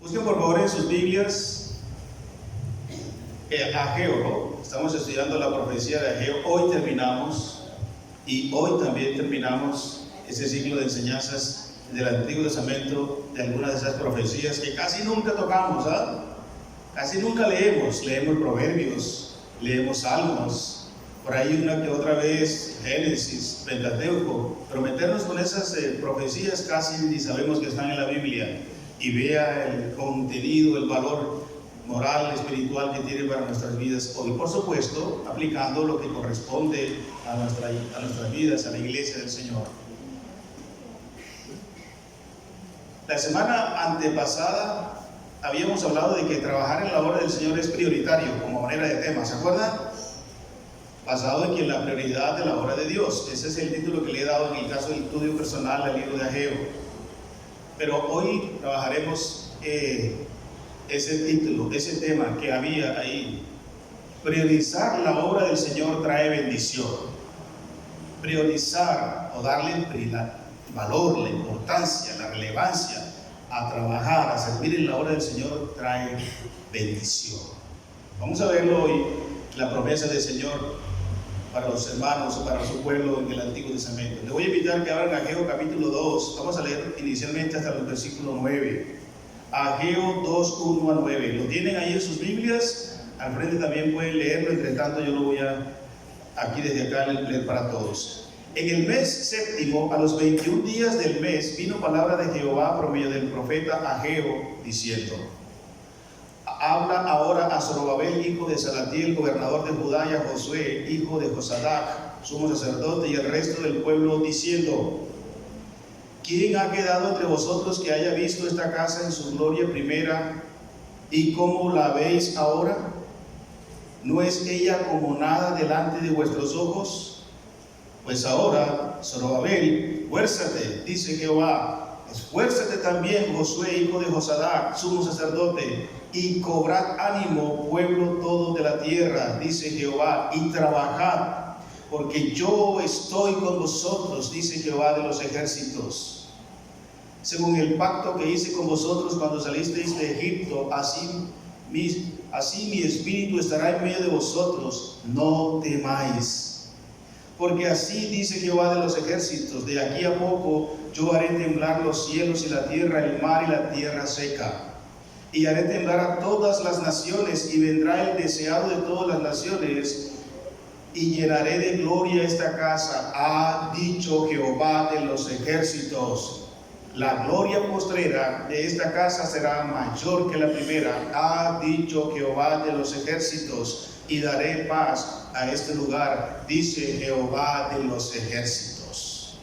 Busquen por favor en sus Biblias Ageo, ¿no? Estamos estudiando la profecía de Ageo. Hoy terminamos también terminamos ese ciclo de enseñanzas del Antiguo Testamento de algunas de esas profecías que casi nunca tocamos, casi nunca leemos Proverbios, leemos Salmos, por ahí una que otra vez Génesis, Pentateuco, pero meternos con esas profecías casi ni sabemos que están en la Biblia, y vea el contenido, el valor moral, espiritual que tiene para nuestras vidas hoy. Por supuesto, aplicando lo que corresponde a nuestras vidas, a la iglesia del Señor. La semana antepasada habíamos hablado de que trabajar en la obra del Señor es prioritario como manera de tema, ¿se acuerdan? Basado en que la prioridad de la obra de Dios. Ese es el título que le he dado en el caso del estudio personal del libro de Ageo. Pero hoy trabajaremos ese título, ese tema que había ahí. Priorizar la obra del Señor trae bendición. Priorizar o darle el valor, la importancia, la relevancia a trabajar, a servir en la obra del Señor trae bendición. Vamos a verlo hoy, la promesa del Señor para los hermanos o para su pueblo en el Antiguo Testamento. Le voy a invitar que abran Ageo capítulo 2. Vamos a leer inicialmente hasta el versículo 9. Ageo 2, 1 a 9. ¿Lo tienen ahí en sus Biblias? Al frente también pueden leerlo. Entre tanto yo lo voy aquí desde acá leer para todos. En el mes séptimo, a los 21 días del mes, vino palabra de Jehová por medio del profeta Ageo, diciendo: habla ahora a Zorobabel, hijo de Salatiel, gobernador de Judá, y a Josué, hijo de Josadac, sumo sacerdote, y el resto del pueblo, diciendo: ¿quién ha quedado entre vosotros que haya visto esta casa en su gloria primera, y cómo la veis ahora? ¿No es ella como nada delante de vuestros ojos? Pues ahora, Zorobabel, esfuérzate, dice Jehová, esfuérzate también, Josué, hijo de Josadac, sumo sacerdote, y cobrad ánimo, pueblo todo de la tierra, dice Jehová, y trabajad, porque yo estoy con vosotros, dice Jehová de los ejércitos. Según el pacto que hice con vosotros cuando salisteis de Egipto, así mi espíritu estará en medio de vosotros, no temáis. Porque así dice Jehová de los ejércitos: de aquí a poco yo haré temblar los cielos y la tierra, el mar y la tierra seca. Y haré temblar a todas las naciones, y vendrá el deseado de todas las naciones, y llenaré de gloria esta casa, ha dicho Jehová de los ejércitos. La gloria postrera de esta casa será mayor que la primera, ha dicho Jehová de los ejércitos, y daré paz a este lugar, dice Jehová de los ejércitos.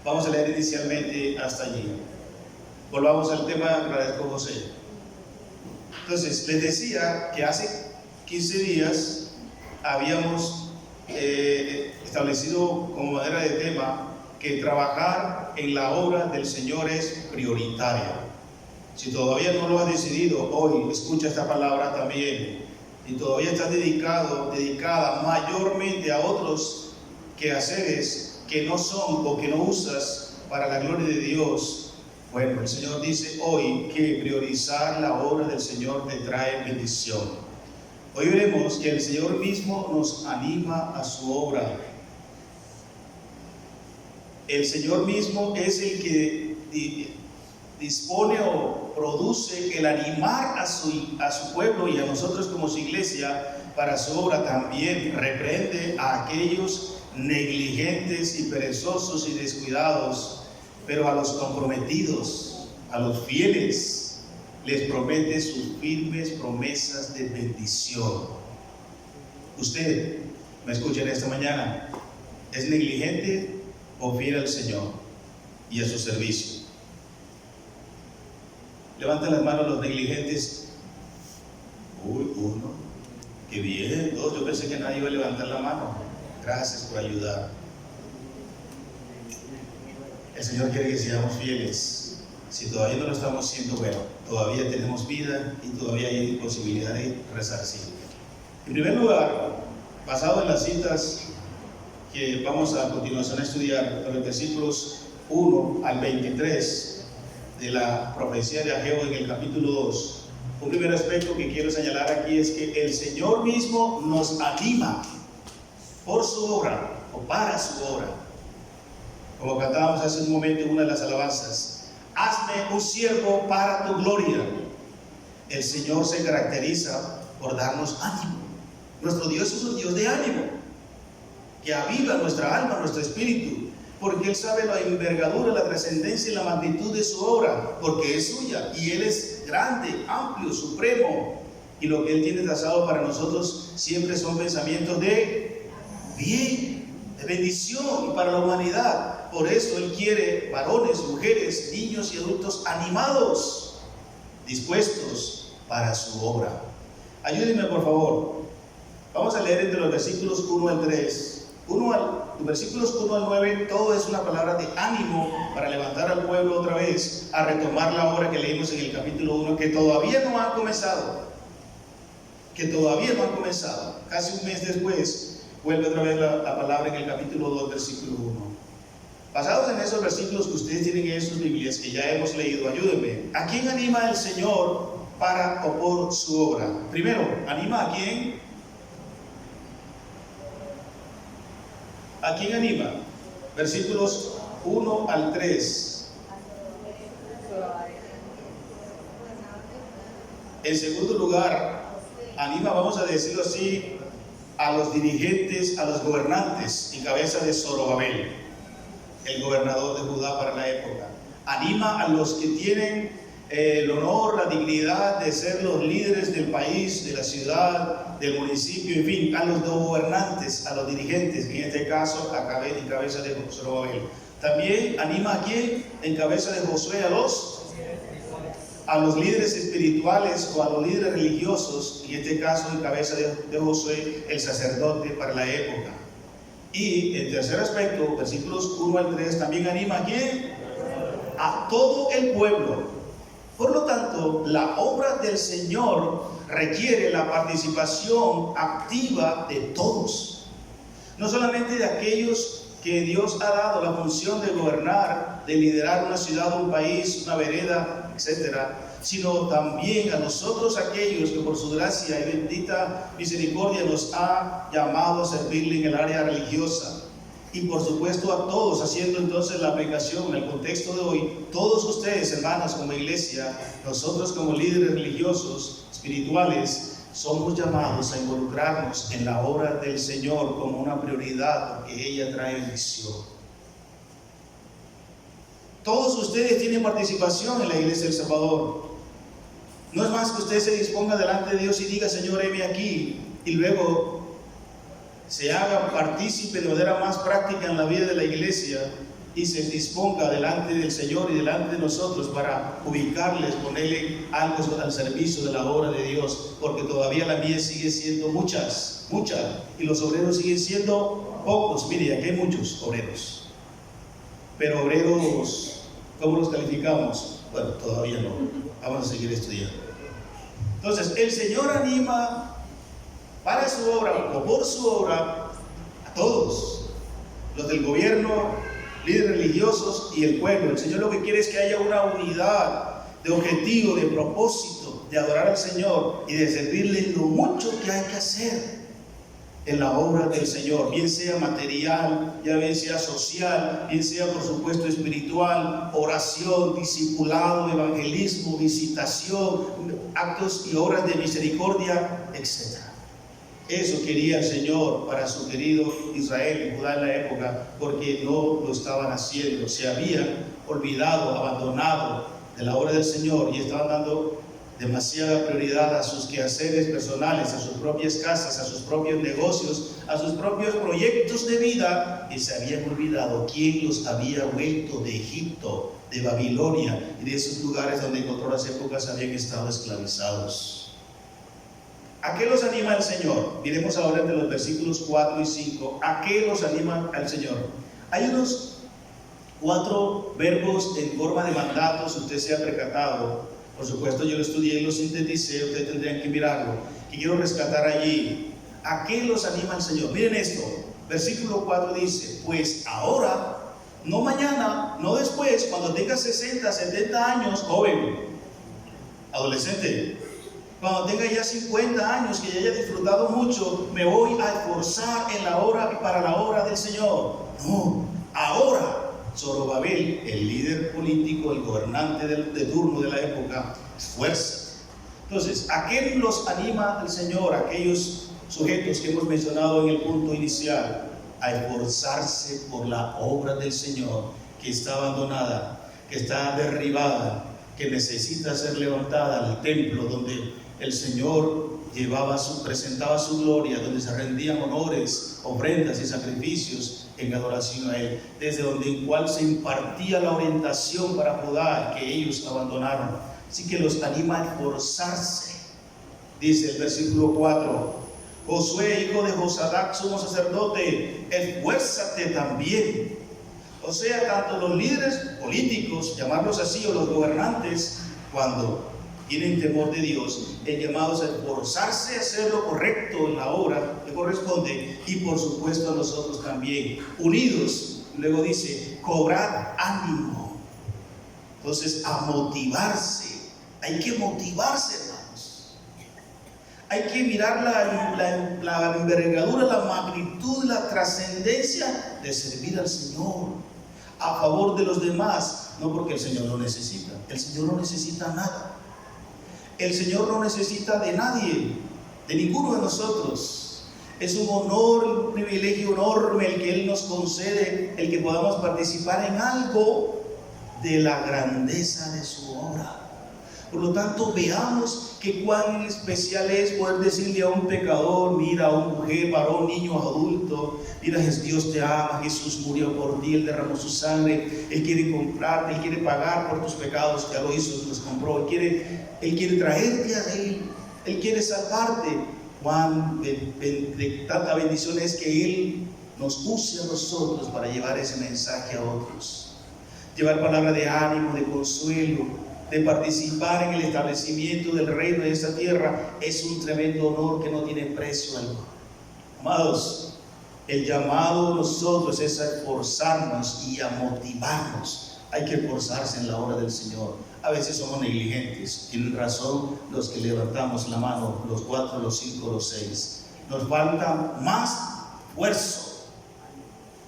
Vamos a leer inicialmente hasta allí. Volvamos al tema, agradezco a José. Entonces, les decía que hace 15 días habíamos establecido como manera de tema que trabajar en la obra del Señor es prioritario. Si todavía no lo has decidido, hoy escucha esta palabra también. Y todavía estás dedicada mayormente a otros quehaceres que no son o que no usas para la gloria de Dios. Bueno, el Señor dice hoy que priorizar la obra del Señor te trae bendición. Hoy veremos que el Señor mismo nos anima a su obra. El Señor mismo es el que dispone o produce el animar a su pueblo y a nosotros como su iglesia para su obra. También reprende a aquellos negligentes y perezosos y descuidados, pero a los comprometidos, a los fieles, les promete sus firmes promesas de bendición. Usted, me escucha en esta mañana, ¿es negligente o fiel al Señor y a su servicio? Levanten las manos los negligentes. Uno. Qué bien. Dos. Yo pensé que nadie iba a levantar la mano. Gracias por ayudar. El Señor quiere que seamos fieles. Si todavía no lo estamos siendo, bueno, todavía tenemos vida y todavía hay posibilidad de resarcir. En primer lugar, basado en las citas que vamos a continuación a estudiar, de los versículos 1 al 23, de la profecía de Ageo en el capítulo 2. Un primer aspecto que quiero señalar aquí es que el Señor mismo nos anima por su obra o para su obra. Como cantábamos hace un momento en una de las alabanzas, hazme un siervo para tu gloria. El Señor se caracteriza por darnos ánimo. Nuestro Dios es un Dios de ánimo, que aviva nuestra alma, nuestro espíritu, porque Él sabe la envergadura, la trascendencia y la magnitud de su obra, porque es suya, y Él es grande, amplio, supremo, y lo que Él tiene trazado para nosotros siempre son pensamientos de bien, de bendición, y para la humanidad. Por eso Él quiere varones, mujeres, niños y adultos animados, dispuestos para su obra. Ayúdenme por favor. Vamos a leer entre los versículos 1 al 3. Los versículos 1 al 9, todo es una palabra de ánimo para levantar al pueblo otra vez a retomar la obra que leímos en el capítulo 1, que todavía no ha comenzado. Casi un mes después, vuelve otra vez la palabra en el capítulo 2, versículo 1. Basados en esos versículos que ustedes tienen en sus Biblias, que ya hemos leído, ayúdenme. ¿A quién anima el Señor para o por su obra? Primero, ¿anima a quién? ¿A quién anima? Versículos 1 al 3. En segundo lugar, anima, vamos a decirlo así, a los dirigentes, a los gobernantes, en cabeza de Zorobabel, el gobernador de Judá para la época. Anima a los que tienen el honor, la dignidad de ser los líderes del país, de la ciudad, del municipio, en fin, a los gobernantes, a los dirigentes, en este caso en cabeza de Zorobabel. También anima a quién, en cabeza de Josué, a los líderes espirituales o a los líderes religiosos, en este caso en cabeza de Josué, el sacerdote para la época. Y en tercer aspecto, versículos 1 al 3, también anima a quién, a todo el pueblo. Por lo tanto, la obra del Señor requiere la participación activa de todos, no solamente de aquellos que Dios ha dado la función de gobernar, de liderar una ciudad, un país, una vereda, etcétera, sino también a nosotros aquellos que por su gracia y bendita misericordia nos ha llamado a servirle en el área religiosa. Y por supuesto a todos, haciendo entonces la aplicación en el contexto de hoy, todos ustedes, hermanos, como iglesia, nosotros como líderes religiosos, espirituales, somos llamados a involucrarnos en la obra del Señor como una prioridad, porque ella trae bendición. Todos ustedes tienen participación en la iglesia del Salvador. No es más que usted se disponga delante de Dios y diga, Señor, heme aquí, y luego se haga partícipe de manera más práctica en la vida de la iglesia y se disponga delante del Señor y delante de nosotros para ubicarles, ponerle algo al servicio de la obra de Dios, porque todavía la mies sigue siendo muchas, y los obreros siguen siendo pocos. Mire, aquí hay muchos obreros, pero obreros, ¿cómo los calificamos? Bueno, todavía no, vamos a seguir estudiando. Entonces, el Señor anima para su obra o por su obra a todos, los del gobierno, líderes religiosos y el pueblo. El Señor lo que quiere es que haya una unidad de objetivo, de propósito, de adorar al Señor y de servirle lo mucho que hay que hacer en la obra del Señor, bien sea material, ya bien sea social, bien sea por supuesto espiritual, oración, discipulado, evangelismo, visitación, actos y obras de misericordia, etc. Eso quería el Señor para su querido Israel y Judá en la época, porque no lo estaban haciendo, se habían olvidado, abandonado de la obra del Señor y estaban dando demasiada prioridad a sus quehaceres personales, a sus propias casas, a sus propios negocios, a sus propios proyectos de vida, y se habían olvidado quién los había vuelto de Egipto, de Babilonia y de esos lugares donde en otras épocas habían estado esclavizados. ¿A qué los anima el Señor? Miremos ahora entre los versículos 4 y 5. ¿A qué los anima el Señor? Hay unos 4 verbos en forma de mandatos, usted se ha percatado. Por supuesto, yo lo estudié y lo sinteticé, ustedes tendrían que mirarlo. Y quiero rescatar allí. ¿A qué los anima el Señor? Miren esto. Versículo 4 dice: pues ahora No mañana, no después, cuando tengas 60, 70 años, joven, adolescente. Cuando tenga ya 50 años, que ya haya disfrutado mucho, me voy a esforzar en la obra, para la obra del Señor. No, ahora Zorobabel, el líder político, el gobernante de turno de la época, esfuerza. Entonces, ¿a qué los anima el Señor? Aquellos sujetos que hemos mencionado en el punto inicial, a esforzarse por la obra del Señor, que está abandonada, que está derribada, que necesita ser levantada, al templo donde el Señor presentaba su gloria, donde se rendían honores, ofrendas y sacrificios en adoración a Él, desde donde en cual se impartía la orientación para Judá, que ellos abandonaron. Así que los anima a esforzarse. Dice el versículo 4, Josué, hijo de Josadac, sumo sacerdote, esfuérzate también. O sea, tanto los líderes políticos, llamarlos así, o los gobernantes, cuando tienen temor de Dios, llamados a esforzarse a hacer lo correcto en la obra que corresponde, y por supuesto a nosotros también, unidos. Luego dice, cobrad ánimo. Entonces, a motivarse. Hay que motivarse, hermanos. Hay que mirar la envergadura, la magnitud, la trascendencia de servir al Señor a favor de los demás, no porque el Señor lo necesita. El Señor no necesita nada. El Señor no necesita de nadie, de ninguno de nosotros. Es un honor, un privilegio enorme el que Él nos concede, el que podamos participar en algo de la grandeza de su obra. Por lo tanto, veamos que cuán especial es poder decirle a un pecador: mira, a una mujer, varón, niño, adulto, mira, Dios te ama, Jesús murió por ti, Él derramó su sangre, Él quiere comprarte, Él quiere pagar por tus pecados, ya lo hizo, los compró, Él quiere traerte a Él, Él quiere salvarte. Cuán de tanta bendición es que Él nos use a nosotros para llevar ese mensaje a otros, llevar palabra de ánimo, de consuelo, de participar en el establecimiento del reino de esta tierra. Es un tremendo honor que no tiene precio alguno. Amados, el llamado a nosotros es a esforzarnos y a motivarnos. Hay que esforzarse en la obra del Señor. A veces somos negligentes. Tienen razón los que levantamos la mano, los 4, los 5, los 6. Nos falta más esfuerzo.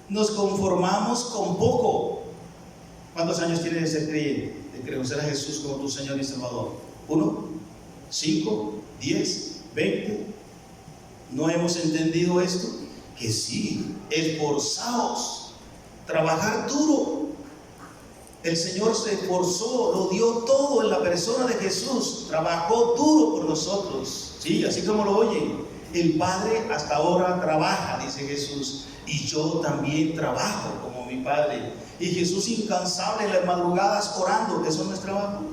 Nos conformamos con poco. ¿Cuántos años tiene de ser creyente? De conocer a Jesús como tu Señor y Salvador. 1, 5, 10, 20. ¿No hemos entendido esto? Que sí, esforzaos, trabajar duro. El Señor se esforzó, lo dio todo en la persona de Jesús, trabajó duro por nosotros. Sí, así como lo oyen. El Padre hasta ahora trabaja, dice Jesús, y yo también trabajo como mi Padre. Y Jesús incansable en las madrugadas orando, que eso no es trabajo.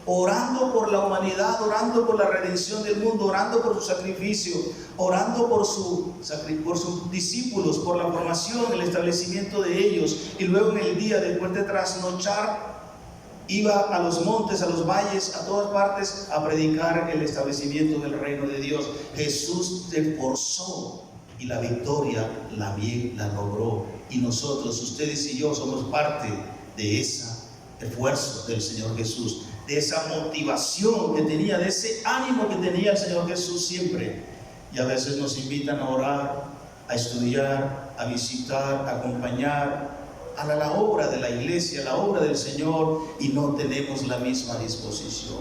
Orando por la humanidad, orando por la redención del mundo, orando por su sacrificio, orando por sus discípulos, por la formación, el establecimiento de ellos. Y luego en el día, después de trasnochar, iba a los montes, a los valles, a todas partes a predicar el establecimiento del reino de Dios. Jesús se esforzó y la victoria la logró. Y nosotros, ustedes y yo, somos parte de ese esfuerzo del Señor Jesús, de esa motivación que tenía, de ese ánimo que tenía el Señor Jesús siempre. Y a veces nos invitan a orar, a estudiar, a visitar, a acompañar a la obra de la iglesia, a la obra del Señor, y no tenemos la misma disposición.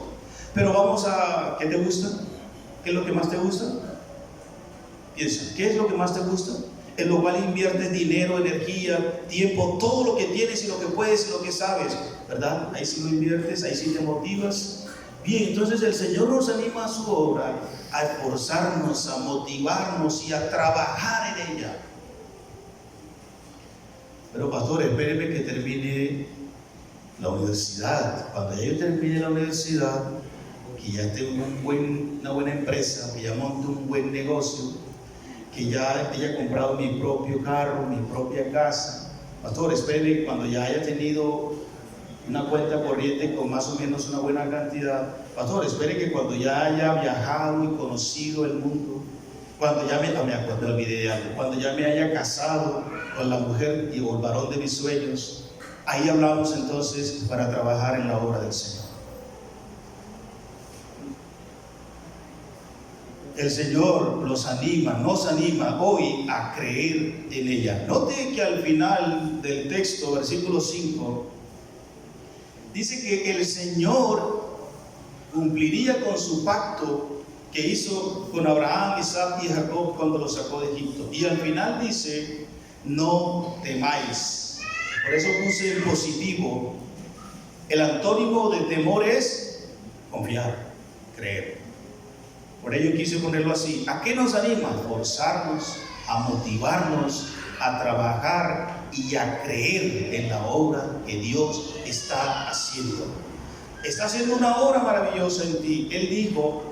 Pero vamos a, ¿qué te gusta? ¿Qué es lo que más te gusta? Piensa, ¿qué es lo que más te gusta? En lo cual inviertes dinero, energía, tiempo, todo lo que tienes y lo que puedes y lo que sabes, ¿verdad? Ahí sí lo inviertes, ahí sí te motivas. Bien, entonces el Señor nos anima a su obra, a esforzarnos, a motivarnos y a trabajar en ella. Pero pastor, espéreme que termine la universidad. Cuando ya yo termine la universidad, que ya tengo una buena empresa, que ya monte un buen negocio, que ya haya comprado mi propio carro, mi propia casa. Pastor, espere cuando ya haya tenido una cuenta corriente con más o menos una buena cantidad. Pastor, espere que cuando ya haya viajado y conocido el mundo, cuando ya me olvidé de algo, cuando ya me haya casado con la mujer y o el varón de mis sueños, ahí hablamos entonces para trabajar en la obra del Señor. El Señor nos anima hoy a creer en ella. Note que al final del texto, versículo 5, dice que el Señor cumpliría con su pacto que hizo con Abraham, Isaac y Jacob cuando los sacó de Egipto. Y al final dice, no temáis. Por eso puse en positivo. El antónimo de temor es confiar, creer. Por ello quise ponerlo así. ¿A qué nos anima? A forzarnos, a motivarnos, a trabajar y a creer en la obra que Dios está haciendo. Está haciendo una obra maravillosa en ti. Él dijo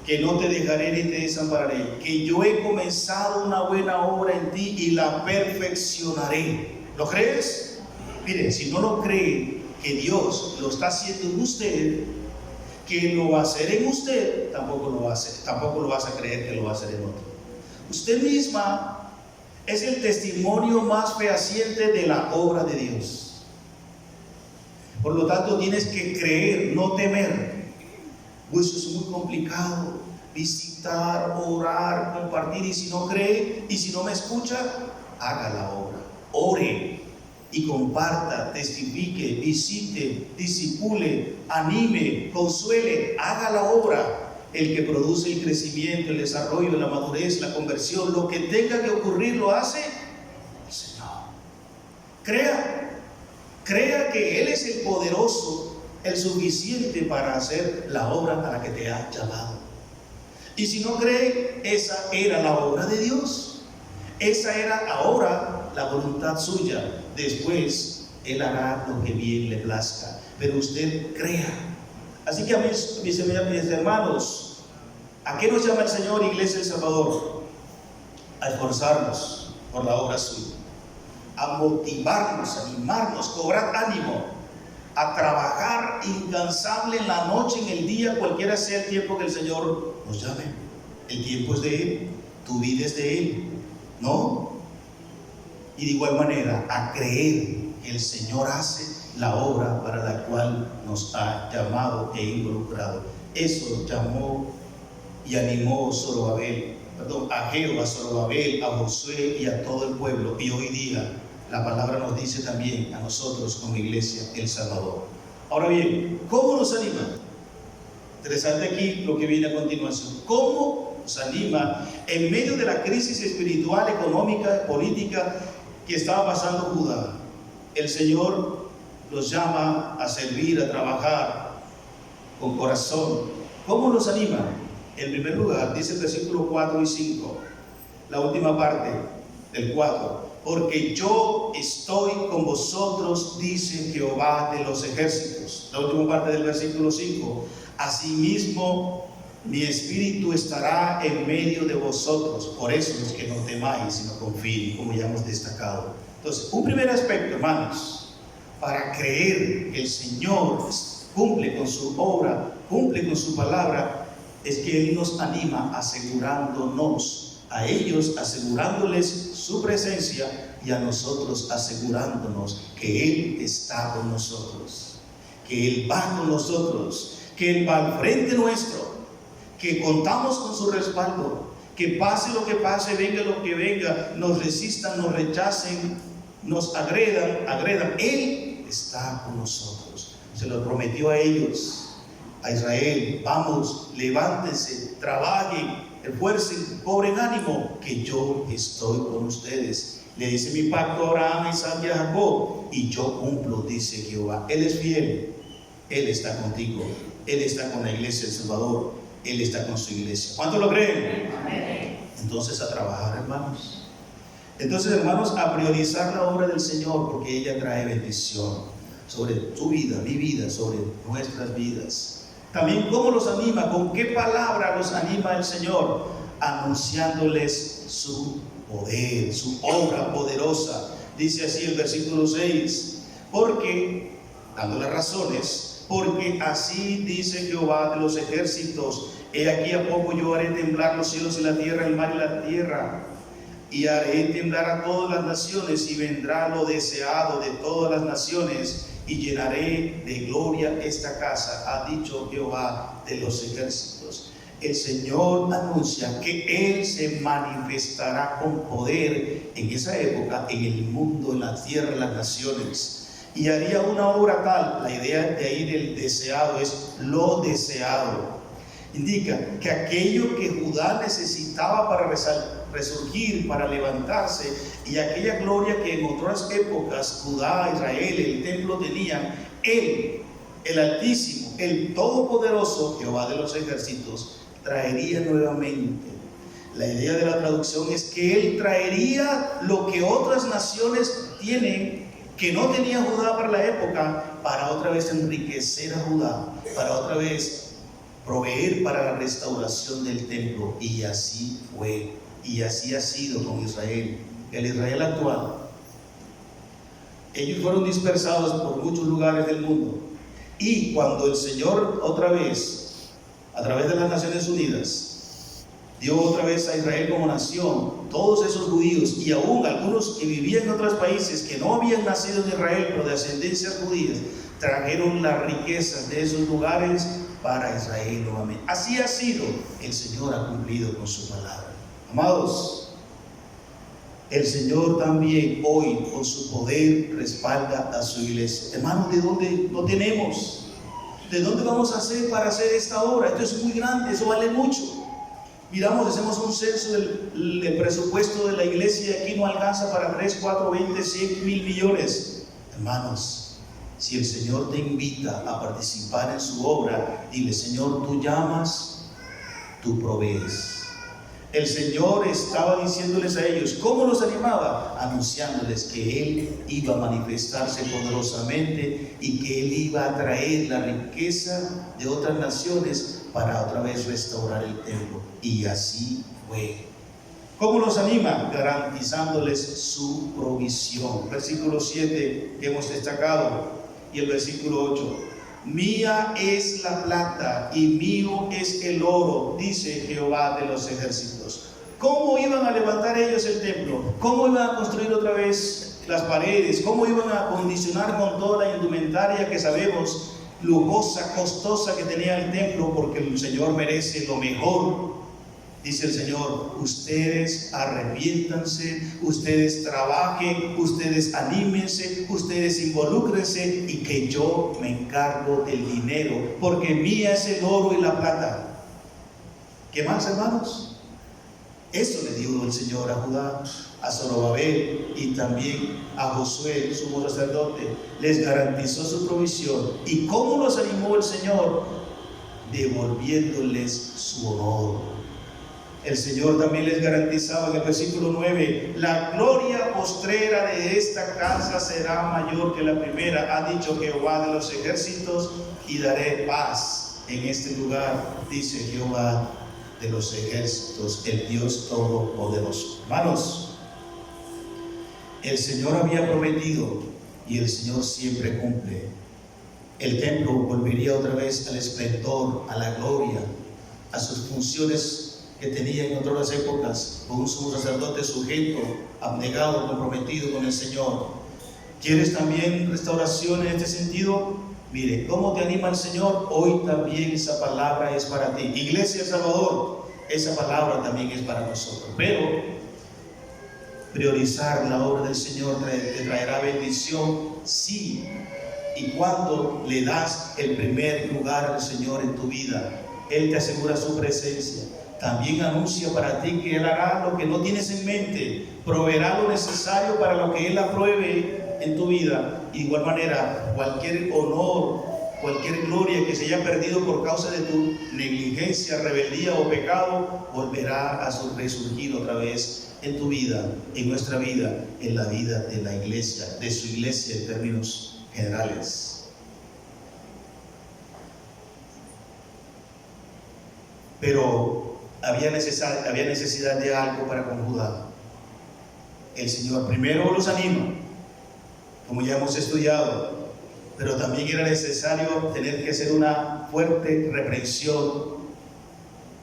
que no te dejaré ni te desampararé, que yo he comenzado una buena obra en ti y la perfeccionaré. ¿Lo crees? Mire, si no lo cree que Dios lo está haciendo en usted, que lo va a hacer en usted, tampoco lo vas a creer que lo va a hacer en otro. Usted misma es el testimonio más fehaciente de la obra de Dios. Por lo tanto, tienes que creer, no temer. Pues eso es muy complicado. Visitar, orar, compartir. Y si no cree, y si no me escucha, haga la obra. Ore y comparta, testifique, visite, disipule, anime, consuele, haga la obra. El que produce el crecimiento, el desarrollo, la madurez, la conversión, lo que tenga que ocurrir lo hace el Señor. Crea que Él es el poderoso, el suficiente para hacer la obra a la que te ha llamado. Y si no cree, esa era la obra de Dios. Esa era ahora la voluntad suya. Después Él hará lo que bien le plazca, pero usted crea. Así que a mis hermanos, ¿a qué nos llama el Señor, Iglesia del Salvador? A esforzarnos por la obra suya, a motivarnos, a animarnos, cobrar ánimo, a trabajar incansable en la noche, en el día, cualquiera sea el tiempo que el Señor nos llame. El tiempo es de Él, tu vida es de Él, ¿no? Y de igual manera, a creer que el Señor hace la obra para la cual nos ha llamado e involucrado. Eso llamó y animó a Ageo, a Zorobabel, a Josué y a todo el pueblo. Y hoy día la palabra nos dice también a nosotros como Iglesia El Salvador. Ahora bien, ¿cómo nos anima? Interesante aquí lo que viene a continuación. ¿Cómo nos anima en medio de la crisis espiritual, económica, política que estaba pasando Judá? El Señor los llama a servir, a trabajar con corazón. ¿Cómo nos anima? En primer lugar, dice el versículo 4 y 5, la última parte del 4. Porque yo estoy con vosotros, dice Jehová de los ejércitos. La última parte del versículo 5. Asimismo, mi espíritu estará en medio de vosotros. Por eso es que no temáis, sino confíen, como ya hemos destacado. Entonces, un primer aspecto, hermanos, para creer que el Señor cumple con su obra, cumple con su palabra, es que Él nos anima asegurándonos, a ellos asegurándoles su presencia y a nosotros asegurándonos que Él está con nosotros, que Él va con nosotros, que Él va al frente nuestro, que contamos con su respaldo, que pase lo que pase, venga lo que venga, nos resistan, nos rechacen, nos agredan, Él está con nosotros. Se lo prometió a ellos, a Israel: vamos, levántense, trabajen, esfuercen, cobren ánimo, que yo estoy con ustedes. Le dice mi pacto a Abraham, Isaac y a Jacob, y yo cumplo, dice Jehová. Él es fiel, Él está contigo, Él está con la Iglesia del Salvador, Él está con su iglesia. ¿Cuántos lo creen? Entonces a trabajar, hermanos. Entonces, hermanos, a priorizar la obra del Señor, porque ella trae bendición sobre tu vida, mi vida, sobre nuestras vidas. También, ¿cómo los anima? ¿Con qué palabra los anima el Señor? Anunciándoles su poder, su obra poderosa. Dice así el versículo 6, dándole razones, porque así dice Jehová de los ejércitos: He aquí a poco yo haré temblar los cielos y la tierra, el mar y la tierra, y haré temblar a todas las naciones, y vendrá lo deseado de todas las naciones, y llenaré de gloria esta casa, ha dicho Jehová de los ejércitos. El Señor anuncia que Él se manifestará con poder en esa época, en el mundo, en la tierra, en las naciones, y haría una obra tal. La idea de ahí del deseado es lo deseado. Indica que aquello que Judá necesitaba para resurgir, para levantarse, y aquella gloria que en otras épocas Judá, Israel, el templo tenían, Él, el Altísimo, el Todopoderoso, Jehová de los ejércitos, traería nuevamente. La idea de la traducción es que Él traería lo que otras naciones tienen, que no tenía Judá para la época, para otra vez enriquecer a Judá, para otra vez proveer para la restauración del templo. Y así fue, y así ha sido con Israel, el Israel actual. Ellos fueron dispersados por muchos lugares del mundo, y cuando el Señor otra vez, a través de las Naciones Unidas, dio otra vez a Israel como nación, todos esos judíos, y aún algunos que vivían en otros países que no habían nacido en Israel, pero de ascendencias judías, trajeron las riquezas de esos lugares para Israel nuevamente. Así ha sido. El Señor ha cumplido con su palabra. Amados, el Señor también hoy con su poder respalda a su iglesia. Hermanos, ¿de dónde lo tenemos? ¿De dónde vamos a hacer para hacer esta obra? Esto es muy grande, eso vale mucho. Miramos, hacemos un censo del presupuesto de la iglesia, y aquí no alcanza para 3, 4, 20, 100 mil millones. Hermanos, si el Señor te invita a participar en su obra, dile: Señor, tú llamas, tú provees. El Señor estaba diciéndoles a ellos, ¿cómo los animaba? Anunciándoles que Él iba a manifestarse poderosamente y que Él iba a traer la riqueza de otras naciones para otra vez restaurar el templo. Y así fue. ¿Cómo los anima? Garantizándoles su provisión. Versículo 7 que hemos destacado, y el versículo 8. Mía es la plata y mío es el oro, dice Jehová de los ejércitos. ¿Cómo iban a levantar ellos el templo? ¿Cómo iban a construir otra vez las paredes? ¿Cómo iban a acondicionar con toda la indumentaria que sabemos, lujosa, costosa, que tenía el templo? Porque el Señor merece lo mejor. Dice el Señor: ustedes arrepiéntanse, ustedes trabajen, ustedes anímense, ustedes involúcrense, y que yo me encargo del dinero, porque mía es el oro y la plata. ¿Qué más, hermanos? Eso le dio el Señor a Judá, a Zorobabel y también a Josué, el sumo sacerdote. Les garantizó su provisión. ¿Y cómo los animó el Señor? Devolviéndoles su honor. El Señor también les garantizaba en el versículo 9: la gloria postrera de esta casa será mayor que la primera, ha dicho Jehová de los ejércitos, y daré paz en este lugar, dice Jehová de los ejércitos, el Dios Todopoderoso. Hermanos, el Señor había prometido, y el Señor siempre cumple. El templo volvería otra vez al esplendor, a la gloria, a sus funciones que tenía en otras épocas, con un sumo sacerdote sujeto, abnegado, comprometido con el Señor. ¿Quieres también restauración en este sentido? Mire, ¿cómo te anima el Señor? Hoy también esa palabra es para ti. Iglesia El Salvador, esa palabra también es para nosotros. Pero priorizar la obra del Señor te traerá bendición, sí, y cuando le das el primer lugar al Señor en tu vida, Él te asegura su presencia. También anuncia para ti que Él hará lo que no tienes en mente, proveerá lo necesario para lo que Él apruebe en tu vida. Y de igual manera, cualquier honor, cualquier gloria que se haya perdido por causa de tu negligencia, rebeldía o pecado, volverá a resurgir otra vez en tu vida, en nuestra vida, en la vida de la iglesia, de su iglesia en términos generales. Pero había necesidad de algo para con Judá. El Señor primero los anima, como ya hemos estudiado, pero también era necesario tener que hacer una fuerte reprensión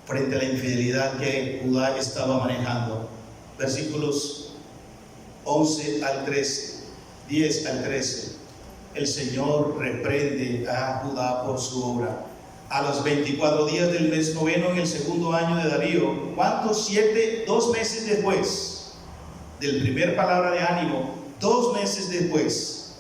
frente a la infidelidad que Judá estaba manejando. Versículos 11 al 13, 10 al 13. El Señor reprende a Judá por su obra. A los 24 días del mes noveno, en el segundo año de Darío, ¿cuántos? 2 meses después del primer palabra de ánimo, 2 meses después,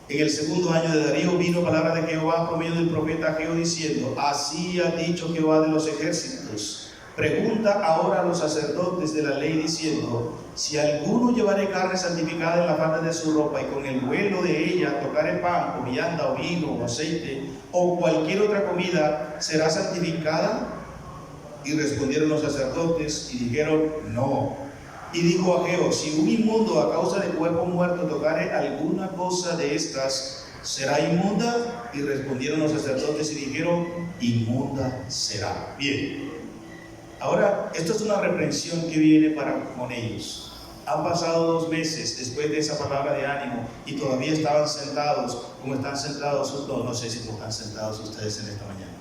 en el segundo año de Darío, vino palabra de Jehová por medio del profeta Ageo diciendo: así ha dicho Jehová de los ejércitos, pregunta ahora a los sacerdotes de la ley diciendo: si alguno llevare carne santificada en la falda de su ropa y con el vuelo de ella tocare pan o vianda o vino o aceite o cualquier otra comida, ¿será santificada? Y respondieron los sacerdotes y dijeron: no. Y dijo Ageo: si un inmundo a causa de cuerpo muerto tocare alguna cosa de estas, ¿será inmunda? Y respondieron los sacerdotes y dijeron: inmunda será. Bien, ahora esto es una reprensión que viene con ellos. Han pasado 2 meses después de esa palabra de ánimo y todavía estaban sentados como están sentados. No sé si están sentados ustedes en esta mañana.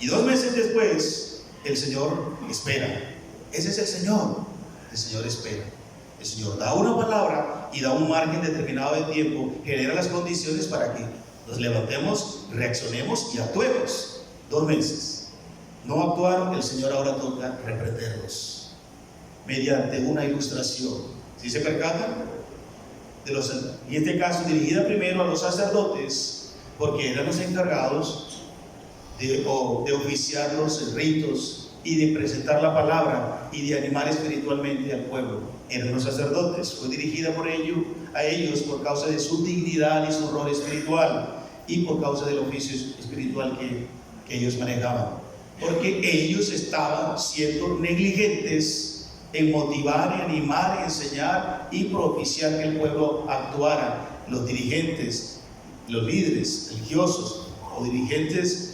Y 2 meses después el Señor espera. Ese es el Señor. El Señor espera. El Señor da una palabra y da un margen determinado de tiempo, genera las condiciones para que nos levantemos, reaccionemos y actuemos. 2 meses. No actuaron, el Señor ahora toca reprenderlos mediante una ilustración. ¿Sí se percatan? Y en este caso dirigida primero a los sacerdotes, porque eran los encargados de oficiar los ritos y de presentar la palabra y de animar espiritualmente al pueblo. Eran los sacerdotes. Fue dirigida a ellos por causa de su dignidad y su rol espiritual y por causa del oficio espiritual que ellos manejaban, porque ellos estaban siendo negligentes en motivar, y animar, y enseñar y propiciar que el pueblo actuara. Los dirigentes, los líderes religiosos o dirigentes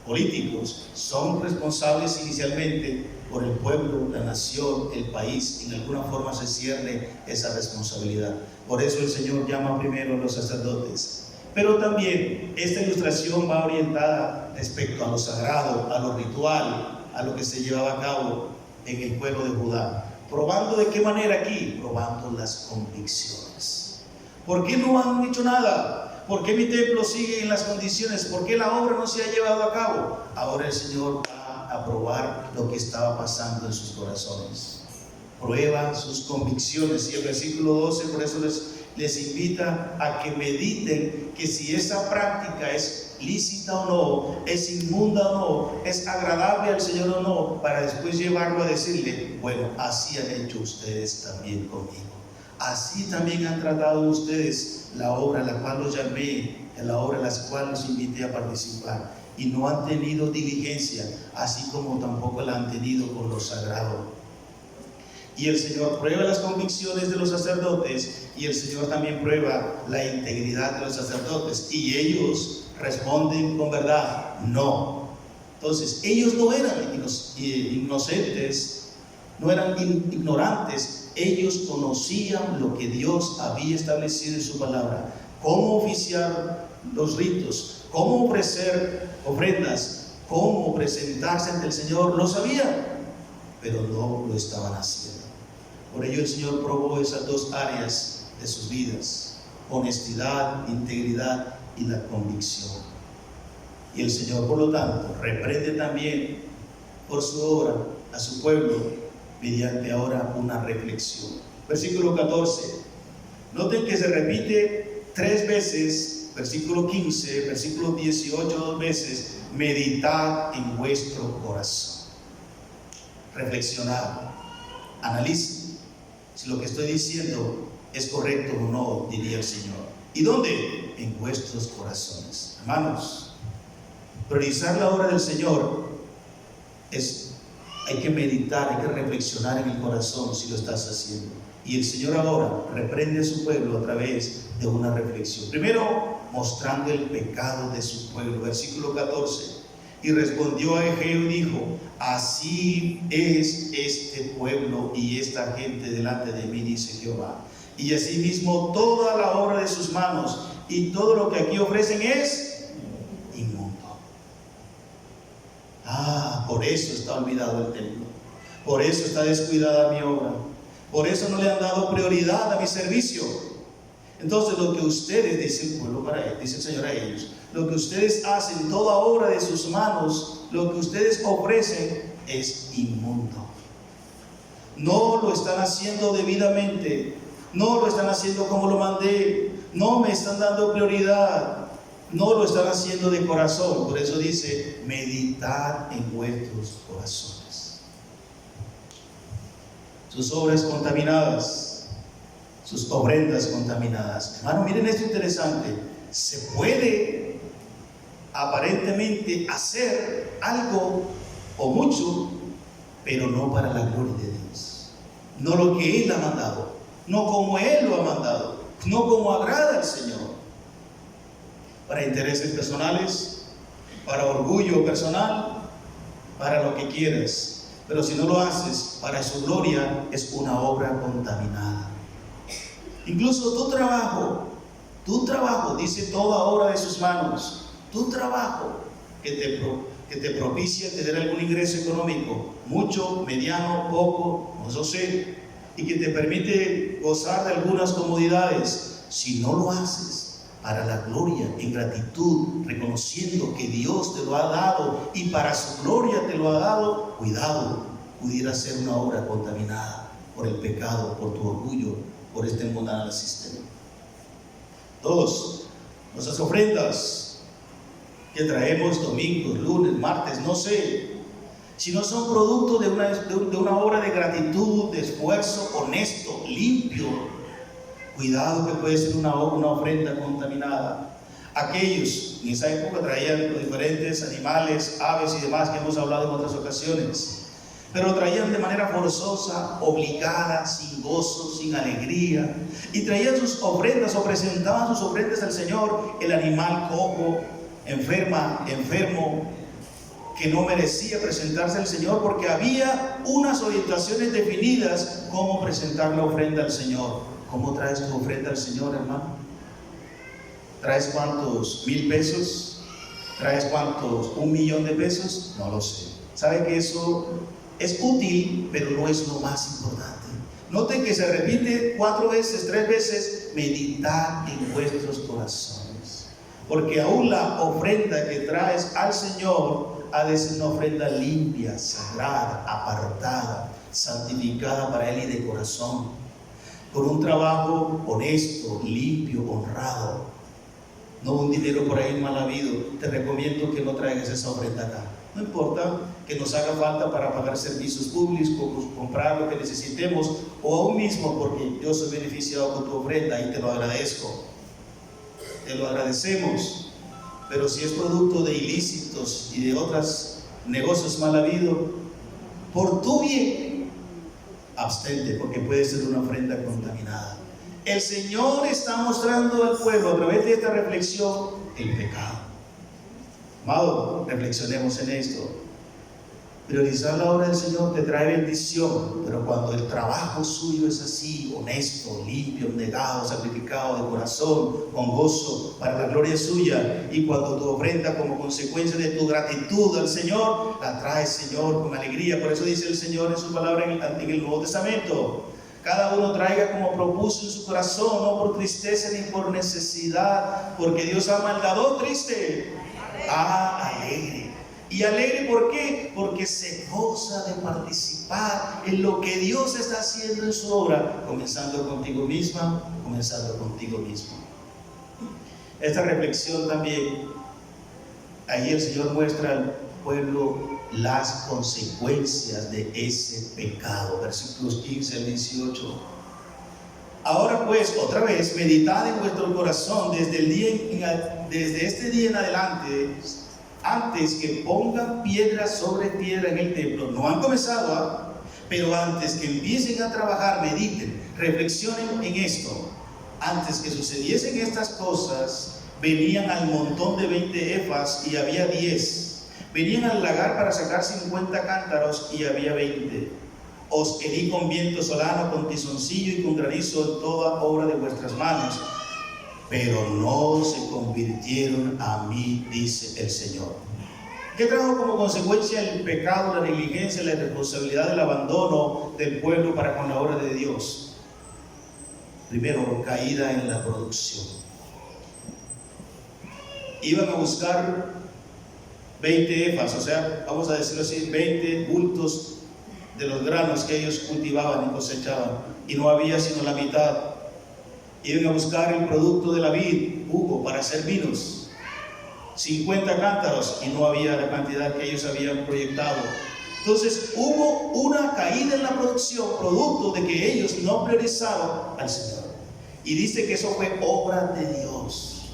políticos son responsables inicialmente por el pueblo, la nación, el país. En alguna forma se cierne esa responsabilidad. Por eso el Señor llama primero a los sacerdotes. Pero también esta ilustración va orientada respecto a lo sagrado, a lo ritual, a lo que se llevaba a cabo en el pueblo de Judá. ¿Probando de qué manera aquí? Probando las convicciones. ¿Por qué no han dicho nada? ¿Por qué mi templo sigue en las condiciones? ¿Por qué la obra no se ha llevado a cabo? Ahora el Señor va a probar lo que estaba pasando en sus corazones. Prueba sus convicciones. Y el versículo 12 por eso les invita a que mediten que si esa práctica es lícita o no, es inmunda o no, es agradable al Señor o no, para después llevarlo a decirle: bueno, así han hecho ustedes también conmigo, así también han tratado ustedes la obra a la cual los llamé, la obra a la cual los invité a participar, y no han tenido diligencia, así como tampoco la han tenido con lo sagrado. Y el Señor prueba las convicciones de los sacerdotes, y el Señor también prueba la integridad de los sacerdotes, y ellos responden con verdad: no. Entonces ellos no eran inocentes, no eran ignorantes. Ellos conocían lo que Dios había establecido en su palabra, cómo oficiar los ritos, cómo ofrecer ofrendas, cómo presentarse ante el Señor. Lo sabían, pero no lo estaban haciendo. Por ello el Señor probó esas 2 áreas de sus vidas: honestidad, integridad y la convicción. Y el Señor, por lo tanto, reprende también por su obra a su pueblo mediante ahora una reflexión. Versículo 14. Noten que se repite 3 veces. Versículo 15, versículo 18 2 veces: meditad en vuestro corazón. Reflexionad, analicen si lo que estoy diciendo es correcto o no, diría el Señor. ¿Y dónde? En vuestros corazones. Hermanos, priorizar la obra del Señor hay que meditar, hay que reflexionar en el corazón si lo estás haciendo. Y el Señor ahora reprende a su pueblo a través de una reflexión. Primero, mostrando el pecado de su pueblo. Versículo 14. Y respondió a Ageo y dijo: así es este pueblo y esta gente delante de mí, dice Jehová. Y asimismo toda la obra de sus manos y todo lo que aquí ofrecen es inmundo. Por eso está olvidado el templo. Por eso está descuidada mi obra. Por eso no le han dado prioridad a mi servicio. Entonces lo que ustedes, dice el pueblo para él, dice el Señor a ellos, lo que ustedes hacen, toda obra de sus manos, lo que ustedes ofrecen es inmundo. No lo están haciendo debidamente, no lo están haciendo como lo mandé, no me están dando prioridad, no lo están haciendo de corazón. Por eso dice, meditad en vuestros corazones. Sus obras contaminadas, sus ofrendas contaminadas. Hermano, miren esto interesante. Se puede aparentemente hacer algo o mucho, pero no para la gloria de Dios. No lo que Él ha mandado, no como Él lo ha mandado, no como agrada al Señor. Para intereses personales, para orgullo personal, para lo que quieras. Pero si no lo haces para su gloria, es una obra contaminada. Incluso tu trabajo, dice toda obra de sus manos, tu trabajo que te propicia tener algún ingreso económico, mucho, mediano, poco, no lo sé, y que te permite gozar de algunas comodidades, si no lo haces para la gloria, en gratitud, reconociendo que Dios te lo ha dado y para su gloria te lo ha dado, cuidado, pudiera ser una obra contaminada por el pecado, por tu orgullo, por este mundanal sistema. 2. Nuestras ofrendas que traemos domingos, lunes, martes, no sé, si no son producto de una obra de gratitud, de esfuerzo honesto, limpio, cuidado que puede ser una ofrenda contaminada. Aquellos en esa época traían los diferentes animales, aves y demás que hemos hablado en otras ocasiones, pero lo traían de manera forzosa, obligada, sin gozo, sin alegría, y traían sus ofrendas o presentaban sus ofrendas al Señor, el animal cojo, enfermo, que no merecía presentarse al Señor, porque había unas orientaciones definidas cómo presentar la ofrenda al Señor. ¿Cómo traes tu ofrenda al Señor, hermano? ¿Traes cuántos 1,000 pesos? ¿Traes cuántos 1,000,000 de pesos? No lo sé. ¿Sabe que eso es útil, pero no es lo más importante? Noten que se repite 4 veces, 3 veces, meditad en vuestros corazones. Porque aún la ofrenda que traes al Señor ha de ser una ofrenda limpia, sagrada, apartada, santificada para Él y de corazón. Con un trabajo honesto, limpio, honrado, no un dinero por ahí mal habido. Te recomiendo que no traigas esa ofrenda acá. No importa que nos haga falta para pagar servicios públicos, comprar lo que necesitemos, o aún mismo porque yo soy beneficiado con tu ofrenda y te lo agradezco. Te lo agradecemos. Pero si es producto de ilícitos y de otros negocios mal habidos, por tu bien, abstente, porque puede ser una ofrenda contaminada. El Señor está mostrando al pueblo a través de esta reflexión el pecado. Amado, reflexionemos en esto. Priorizar la obra del Señor te trae bendición, pero cuando el trabajo suyo es así, honesto, limpio, negado, sacrificado de corazón, con gozo, para la gloria suya, y cuando tu ofrenda como consecuencia de tu gratitud al Señor, la traes, Señor, con alegría. Por eso dice el Señor en su palabra en el Nuevo Testamento: cada uno traiga como propuso en su corazón, no por tristeza ni por necesidad, porque Dios ama al dador triste, alegre. Y alegre, ¿por qué? Porque se goza de participar en lo que Dios está haciendo en su obra, comenzando contigo misma, comenzando contigo mismo. Esta reflexión también, ahí el Señor muestra al pueblo las consecuencias de ese pecado, versículos 15 al 18. Ahora pues, otra vez, meditad en vuestro corazón desde este día en adelante, antes que pongan piedra sobre piedra en el templo. No han comenzado, pero antes que empiecen a trabajar, mediten, reflexionen en esto. Antes que sucediesen estas cosas, venían al montón de 20 efas y había 10. Venían al lagar para sacar 50 cántaros y había 20. Os herí con viento solano, con tizoncillo y con granizo en toda obra de vuestras manos, pero no se convirtieron a mí, dice el Señor. ¿Qué trajo como consecuencia el pecado, la negligencia, la irresponsabilidad, el abandono del pueblo para con la obra de Dios? Primero, caída en la producción. Iban a buscar 20 efas, o sea, vamos a decirlo así, 20 bultos de los granos que ellos cultivaban y cosechaban, y no había sino la mitad. Iban a buscar el producto de la vid, uvo, para hacer vinos, 50 cántaros, y no había la cantidad que ellos habían proyectado. Entonces hubo una caída en la producción, producto de que ellos no priorizaron al Señor. Y dice que eso fue obra de Dios.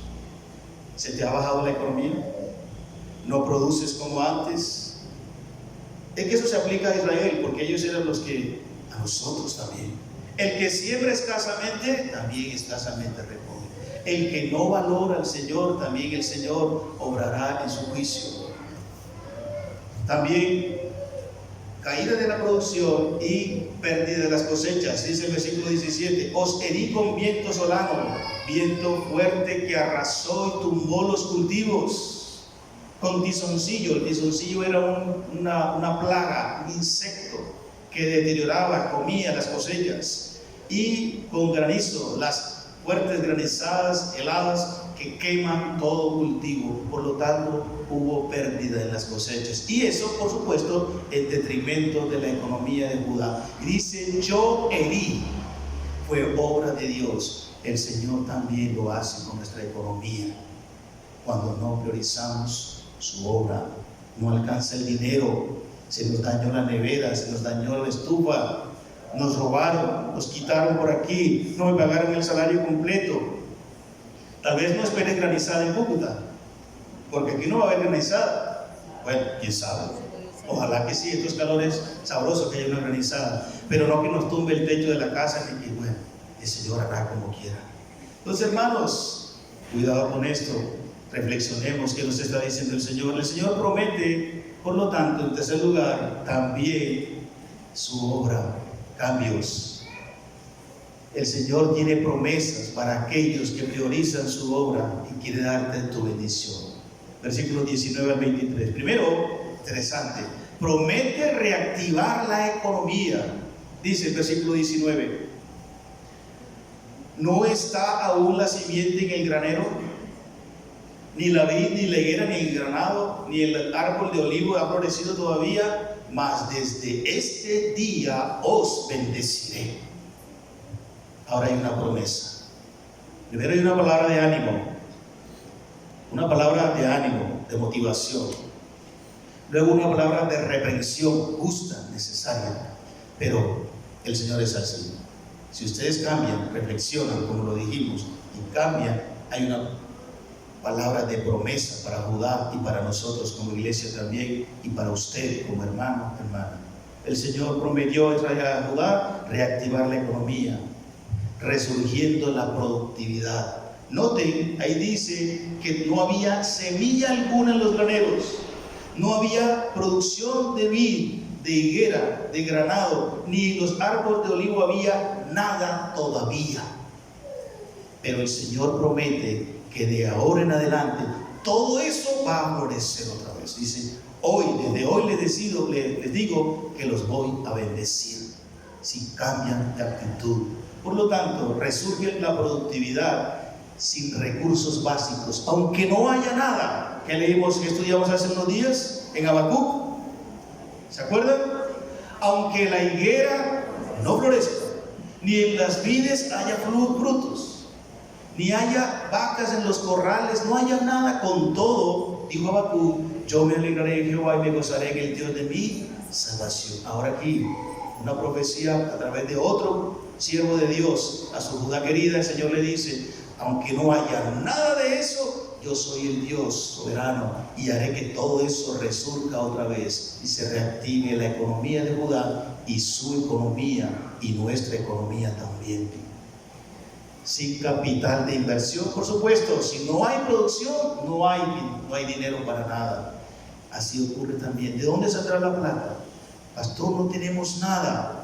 ¿Se te ha bajado la economía? ¿No produces como antes? Es que eso se aplica a Israel, porque ellos eran los que, a nosotros también. El que siembra escasamente, también escasamente recoge. El que no valora al Señor, también el Señor obrará en su juicio. También caída de la producción y pérdida de las cosechas. Dice el versículo 17: os herí con viento solano, viento fuerte que arrasó y tumbó los cultivos. Con tizoncillo. El tizoncillo era una plaga, un insecto que deterioraba, comía las cosechas. Y con granizo, las fuertes granizadas, heladas que queman todo cultivo. Por lo tanto, hubo pérdida en las cosechas. Y eso, por supuesto, en detrimento de la economía de Judá. Y dice: yo herí. Fue obra de Dios. El Señor también lo hace con nuestra economía. Cuando no priorizamos su obra, no alcanza el dinero, se nos dañó la nevera, se nos dañó la estufa, nos robaron, nos quitaron por aquí, no me pagaron el salario completo. Tal vez no esperen granizada en Cúcuta, porque aquí no va a haber granizada. Bueno, quién sabe, ojalá que sí, estos calores sabrosos que haya una granizada, pero no que nos tumbe el techo de la casa, ni que bueno, el Señor hará como quiera. Entonces, hermanos, cuidado con esto. Reflexionemos qué nos está diciendo el Señor. El Señor promete, por lo tanto, en tercer lugar, también su obra, cambios. El Señor tiene promesas para aquellos que priorizan su obra y quiere darte tu bendición. Versículos 19 al 23. Primero, interesante, promete reactivar la economía. Dice el versículo 19: ¿no está aún la simiente en el granero? Ni la vid, ni la higuera, ni el granado, ni el árbol de olivo ha florecido todavía, mas desde este día os bendeciré. Ahora hay una promesa. Primero hay una palabra de ánimo, de motivación. Luego una palabra de reprensión justa, necesaria. Pero el Señor es así. Si ustedes cambian, reflexionan, como lo dijimos, y cambian, hay una palabra de promesa para Judá y para nosotros como iglesia también, y para usted como hermano, hermana. El Señor prometió a Judá reactivar la economía, resurgiendo la productividad. Noten, ahí dice que no había semilla alguna en los graneros, no había producción de vid, de higuera, de granado, ni los árboles de olivo había nada todavía. Pero el Señor promete que de ahora en adelante todo eso va a florecer otra vez. Dice: desde hoy les digo que los voy a bendecir si cambian de actitud. Por lo tanto, resurge la productividad sin recursos básicos, aunque no haya nada. Que leímos, que estudiamos hace unos días en Habacuc, ¿se acuerdan? Aunque la higuera no florezca, ni en las vides haya frutos, ni haya vacas en los corrales, no haya nada, con todo, dijo Habacuc, yo me alegraré en Jehová y me gozaré en el Dios de mi salvación. Ahora aquí, una profecía a través de otro siervo de Dios, a su Judá querida. El Señor le dice: aunque no haya nada de eso, yo soy el Dios soberano y haré que todo eso resurja otra vez y se reactive la economía de Judá y su economía y nuestra economía también. Sin capital de inversión, por supuesto. Si no hay producción, no hay dinero para nada. Así ocurre también. ¿De dónde saldrá la plata? Pastor, no tenemos nada.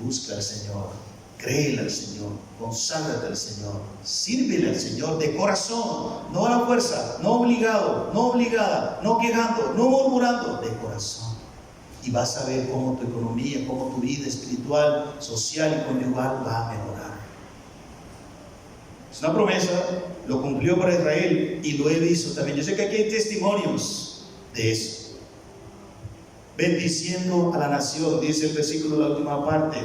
Busca al Señor. créele al Señor, conságrate al Señor, sírvele al Señor de corazón, no a la fuerza, no obligado, no obligada, no quejando, no murmurando, de corazón. Y vas a ver cómo tu economía, cómo tu vida espiritual, social y conyugal va a mejorar. Es una promesa, lo cumplió para Israel y lo he visto también. Yo sé que aquí hay testimonios de eso. Bendiciendo a la nación, dice el versículo de la última parte: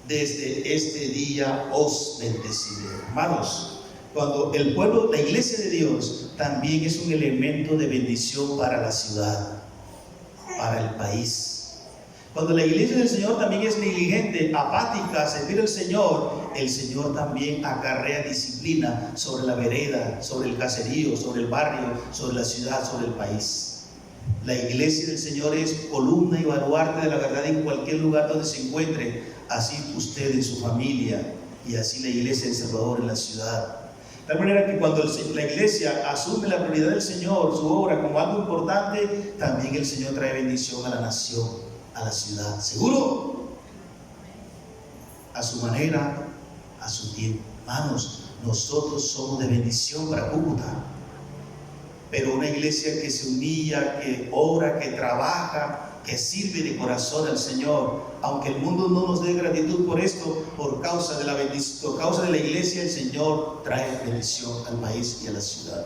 desde este día os bendeciré. Hermanos, cuando el pueblo, la iglesia de Dios, también es un elemento de bendición para la ciudad, para el país. Cuando la iglesia del Señor también es negligente, apática a servir al Señor, el Señor también acarrea disciplina sobre la vereda, sobre el caserío, sobre el barrio, sobre la ciudad, sobre el país. La iglesia del Señor es columna y baluarte de la verdad en cualquier lugar donde se encuentre, así usted en su familia y así la iglesia del Salvador en la ciudad. De tal manera que cuando la iglesia asume la prioridad del Señor, su obra, como algo importante, también el Señor trae bendición a la nación, a la ciudad. ¿Seguro? A su manera, a su tiempo. Hermanos, nosotros somos de bendición para Cúcuta. Pero una iglesia que se humilla, que obra, que trabaja, que sirve de corazón al Señor, aunque el mundo no nos dé gratitud por esto, por causa de la bendición, por causa de la iglesia, el Señor trae bendición al país y a la ciudad.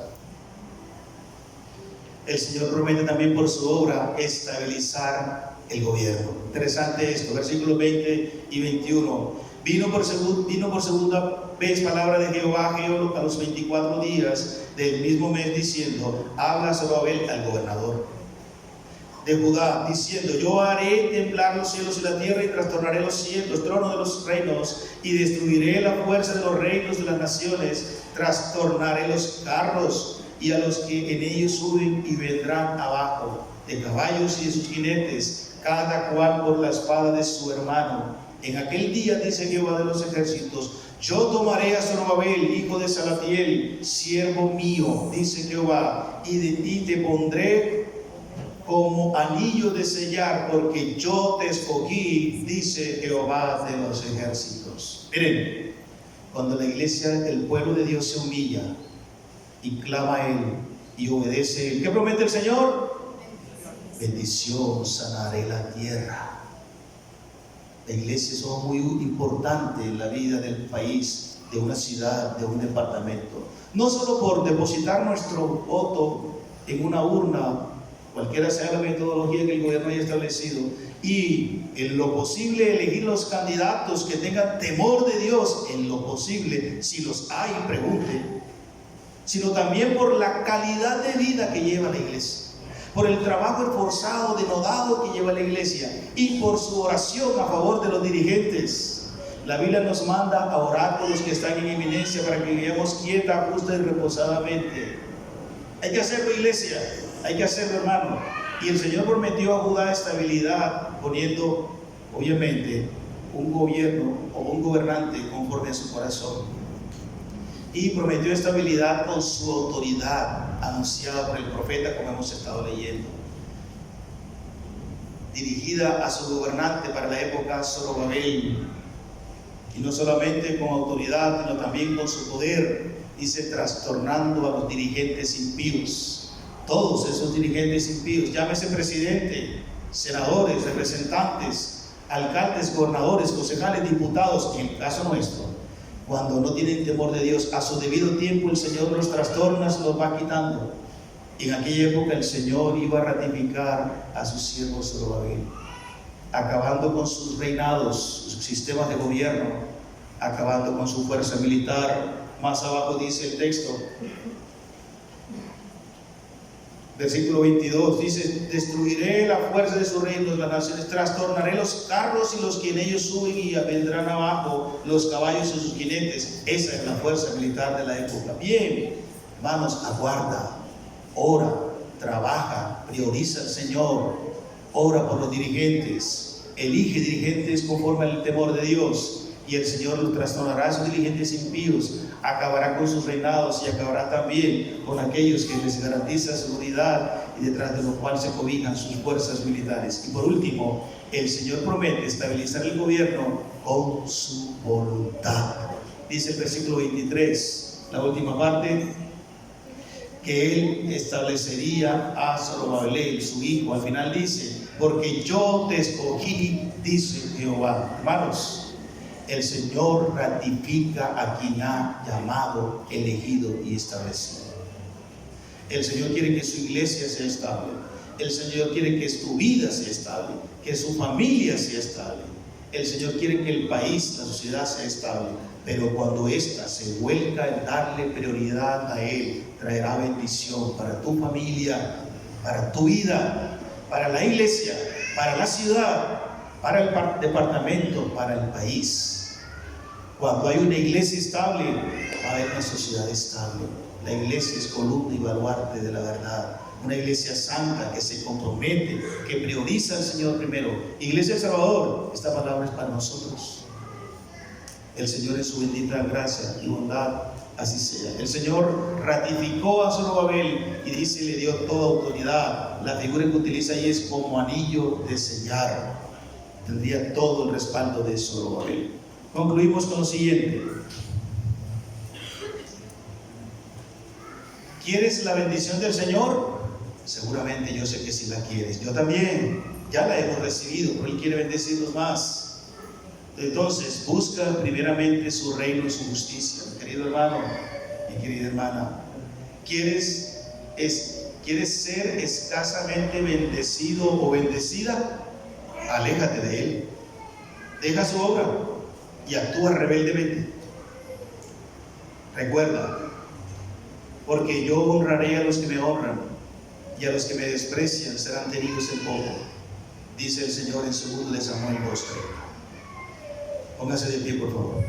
El Señor promete también por su obra estabilizar el gobierno. Interesante esto, versículos 20 y 21. Vino por segunda vez palabra de Jehová a los 24 días del mismo mes, diciendo: habla Zorobabel al gobernador de Judá, diciendo: yo haré temblar los cielos y la tierra, y trastornaré los tronos de los reinos, y destruiré la fuerza de los reinos de las naciones, trastornaré los carros y a los que en ellos suben, y vendrán abajo de caballos y de sus jinetes, cada cual por la espada de su hermano. En aquel día, dice Jehová de los ejércitos, yo tomaré a Zorobabel, hijo de Salatiel, siervo mío, dice Jehová, y de ti te pondré como anillo de sellar, porque yo te escogí, dice Jehová de los ejércitos. Miren, cuando la iglesia, el pueblo de Dios se humilla y clama a Él y obedece a Él, ¿qué promete el Señor? Bendición, sanaré la tierra. La iglesia es algo muy importante en la vida del país, de una ciudad, de un departamento. No solo por depositar nuestro voto en una urna, cualquiera sea la metodología que el gobierno haya establecido, y en lo posible elegir los candidatos que tengan temor de Dios, en lo posible, si los hay, pregunte, sino también por la calidad de vida que lleva la iglesia, por el trabajo esforzado, denodado que lleva la iglesia, y por su oración a favor de los dirigentes. La Biblia nos manda a orar por los que están en eminencia, para que vivamos quieta, justa y reposadamente. Hay que hacerlo, iglesia, hay que hacerlo, hermano. Y el Señor prometió a Judá estabilidad, poniendo obviamente un gobierno o un gobernante conforme a su corazón. Y prometió estabilidad con su autoridad anunciada por el profeta, como hemos estado leyendo, dirigida a su gobernante para la época, Zorobabel. Y no solamente con autoridad, sino también con su poder, dice, trastornando a los dirigentes impíos. Todos esos dirigentes impíos, llámese presidente, senadores, representantes, alcaldes, gobernadores, concejales, diputados, en el caso nuestro, cuando no tienen temor de Dios, a su debido tiempo el Señor los trastorna, los va quitando. En aquella época el Señor iba a ratificar a su siervo Zorobabel, acabando con sus reinados, sus sistemas de gobierno, acabando con su fuerza militar. Más abajo dice el texto, versículo 22, dice: destruiré la fuerza de sus reinos, las naciones, trastornaré los carros y los que en ellos suben, y vendrán abajo los caballos y sus jinetes. Esa es la fuerza militar de la época. Bien, hermanos, aguarda, ora, trabaja, prioriza al Señor, ora por los dirigentes, elige dirigentes conforme al temor de Dios, y el Señor los trastornará a esos dirigentes impíos, acabará con sus reinados y acabará también con aquellos que les garantiza seguridad y detrás de lo cual se cobijan sus fuerzas militares. Y por último, el Señor promete estabilizar el gobierno con su voluntad. Dice el versículo 23, la última parte, que Él establecería a Zorobabel, su hijo. Al final dice, porque yo te escogí, dice Jehová. Hermanos, el Señor ratifica a quien ha llamado, elegido y establecido. El Señor quiere que su iglesia sea estable. El Señor quiere que tu vida sea estable, que su familia sea estable. El Señor quiere que el país, la sociedad sea estable. Pero cuando ésta se vuelca en darle prioridad a Él, traerá bendición para tu familia, para tu vida, para la iglesia, para la ciudad, para el departamento, para el país. Cuando hay una iglesia estable, va a haber una sociedad estable. La iglesia es columna y baluarte de la verdad. Una iglesia santa que se compromete, que prioriza al Señor primero. Iglesia del Salvador, esta palabra es para nosotros. El Señor en su bendita gracia y bondad, así sea. El Señor ratificó a Zorobabel y dice, le dio toda autoridad. La figura que utiliza ahí es como anillo de sellar. Tendría todo el respaldo de Zorobabel. Concluimos con lo siguiente. ¿Quieres la bendición del Señor? Seguramente yo sé que si la quieres. Yo también, ya la hemos recibido, pero Él quiere bendecirnos más. Entonces, busca primeramente su reino y su justicia. Querido hermano y querida hermana, ¿quieres ser escasamente bendecido o bendecida? Aléjate de Él. Deja su obra y actúa rebeldemente. Recuerda, porque yo honraré a los que me honran y a los que me desprecian serán tenidos en poco, dice el Señor en 2 Samuel 2:30. Póngase de pie, por favor.